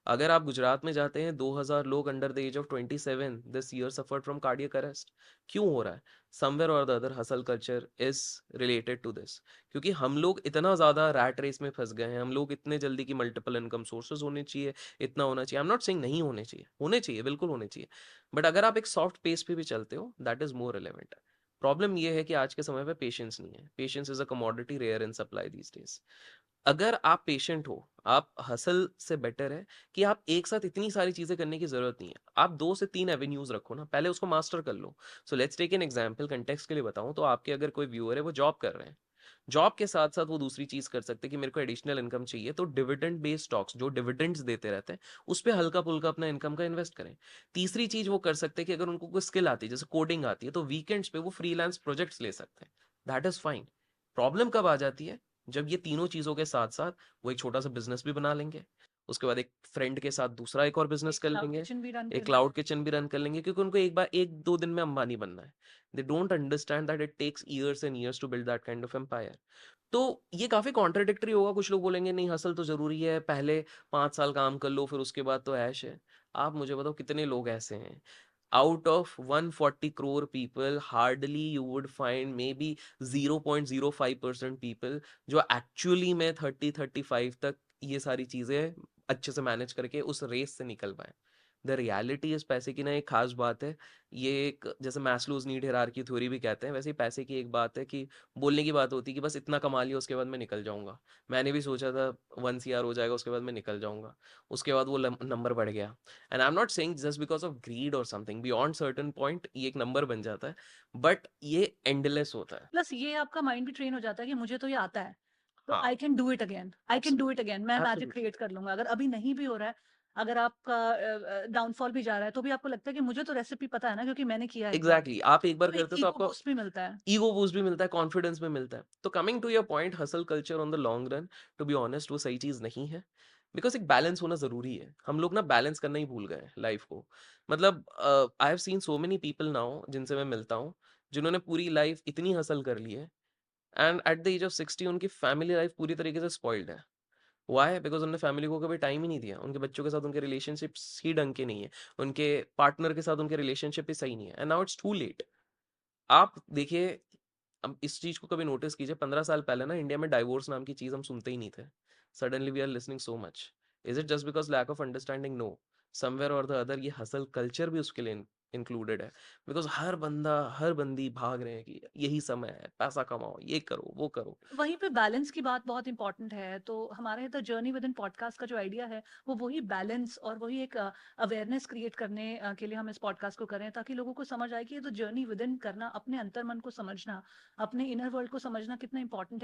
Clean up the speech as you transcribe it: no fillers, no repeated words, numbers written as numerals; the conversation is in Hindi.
अगर आप गुजरात में जाते हैं 2000 लोग under the age of 27 this year suffered from cardiac arrest. क्यों हो रहा है? Somewhere or the other hustle culture is related to this. क्योंकि हम लोग इतना ज़्यादा रैट रेस में फंस गए हैं, हम लोग इतने जल्दी की मल्टीपल इनकम सोर्सेज होने चाहिए, इतना होना चाहिए। आई एम नॉट सेइंग नहीं होने चाहिए बिल्कुल होने चाहिए। बट अगर आप एक सॉफ्ट पेस पे भी चलते हो that is more relevant. Problem ये है कि आज के समय पे पेशेंस नहीं है। Patience is a commodity rare in supply these days. अगर आप पेशेंट हो, आप हसल से बेटर है कि आप एक साथ इतनी सारी चीजें करने की जरूरत नहीं है। आप 2 से 3 एवेन्यूज रखो ना, पहले उसको मास्टर कर लो। So let's take an example, context के लिए बताऊं तो आपके अगर कोई व्यूअर है वो जॉब कर रहे हैं, जॉब के साथ साथ वो दूसरी चीज कर सकते हैं कि मेरे को एडिशनल इनकम चाहिए, तो डिविडेंड बेस्ड स्टॉक्स जो डिविडेंड्स देते रहते हैं उस पर हल्का फुल्का अपना इनकम का इन्वेस्ट करें। तीसरी चीज वो कर सकते हैं कि अगर उनको कोई स्किल आती है जैसे कोडिंग आती है तो वीकेंड्स पे वो फ्रीलांस प्रोजेक्ट्स ले सकते हैं। That is fine. प्रॉब्लम कब आ जाती है? जब ये तीनों चीजों के साथ साथ वो एक छोटा सा बिजनेस भी बना लेंगे, उसके बाद एक फ्रेंड के साथ दूसरा एक और बिजनेस एक कर क्लाउड लेंगे, किचन भी रन एक कर क्लाउड लिया। किचन भी रन कर लेंगे, क्योंकि उनको एक बार 1-2 दिन में अंबानी बनना है। They don't understand that it takes years and years to build that kind of empire. तो ये काफी कॉन्ट्रडिक्टरी होगा। कुछ लोग बोलेंगे नहीं हसल तो जरूरी है, पहले 5 साल काम कर लो फिर उसके बाद तो ऐश है। आप मुझे बताओ कितने लोग ऐसे हैं? Out of 140 crore people hardly you would find may be 0.05% people जो एक्चुअली में 30-35 तक ये सारी चीजें अच्छे से मैनेज करके उस रेस से निकल पाए। द रियलिटी इज पैसे की ना एक खास बात है। ये एक जैसे मैस्लोज नीड हायरार्की थ्योरी भी कहते हैं, वैसे ही पैसे की एक बात है कि बोलने की बात होती है कि बस इतना कमा लिया उसके बाद मैं निकल जाऊंगा। मैंने भी सोचा था 1 CR हो जाएगा उसके बाद मैं निकल जाऊंगा, उसके बाद वो नंबर बढ़ गया। And I am not saying just because of greed or something, beyond certain point ये एक नंबर बन जाता है, बट ये एंडलेस होता है। प्लस ये आपका माइंड भी ट्रेन हो जाता है कि मुझे तो ये आता है, तो हाँ, I can do it again, I can do it absolutely, again, मैं मैजिक एब्सोल्युटली। क्रिएट कर लूंगा। अगर अभी नहीं भी हो रहा है, अगर आपका डाउनफॉल भी जा रहा है, तो भी आपको लगता है कि मुझे तो रेसिपी पता है ना, क्योंकि मैंने किया है एक बार। एग्जैक्टली, आप एक बार तो एक करते हो तो ईगो आपको बूस्ट भी मिलता है। ईगो बूस्ट भी मिलता है, कॉन्फिडेंस भी मिलता है। तो coming to your point, hustle culture on the long run, to be honest वो सही चीज नहीं है। बिकॉज एक बैलेंस होना जरूरी है। हम लोग ना बैलेंस करना ही भूल गए लाइफ को। मतलब I have seen so many people now जिनसे मैं मिलता हूँ, जिन्होंने पूरी लाइफ इतनी हसल कर ली है and at the age of 60 उनकी फैमिली लाइफ पूरी तरीके से स्पॉइल्ड है। वाई? बिकॉज उन्होंने फैमिली को कभी टाइम ही नहीं दिया, उनके बच्चों के साथ उनके रिलेशनशिप्स ही ढंग के नहीं है, उनके पार्टनर के साथ उनके रिलेशनशिप ही सही नहीं है, and now it's too late. आप देखिए, अब इस चीज को कभी नोटिस कीजिए, 15 साल पहले ना इंडिया में डाइवोर्स नाम की चीज हम सुनते ही नहीं थे। Suddenly we are listening so much. Is it just because lack of understanding? No. Somewhere or the other ये हसल कल्चर भी उसके लिए इंक्लूडेड है। बिकॉज हर बंदा हर बंदी भाग रहे हैं कि यही समय है, पैसा कमाओ, ये करो वो करो। वहीं पे बैलेंस की बात बहुत इंपॉर्टेंट है। तो हमारे the journey with in podcast का जो आइडिया है, वो वही बैलेंस और वही एक अवेयरनेस क्रिएट करने के लिए हम इस पॉडकास्ट को करें, ताकि लोगों को समझ आए कि ये तो जर्नी विद इन करना, अपने अंतर मन को समझना, अपने इनर वर्ल्ड को समझना कितना इंपॉर्टेंट है।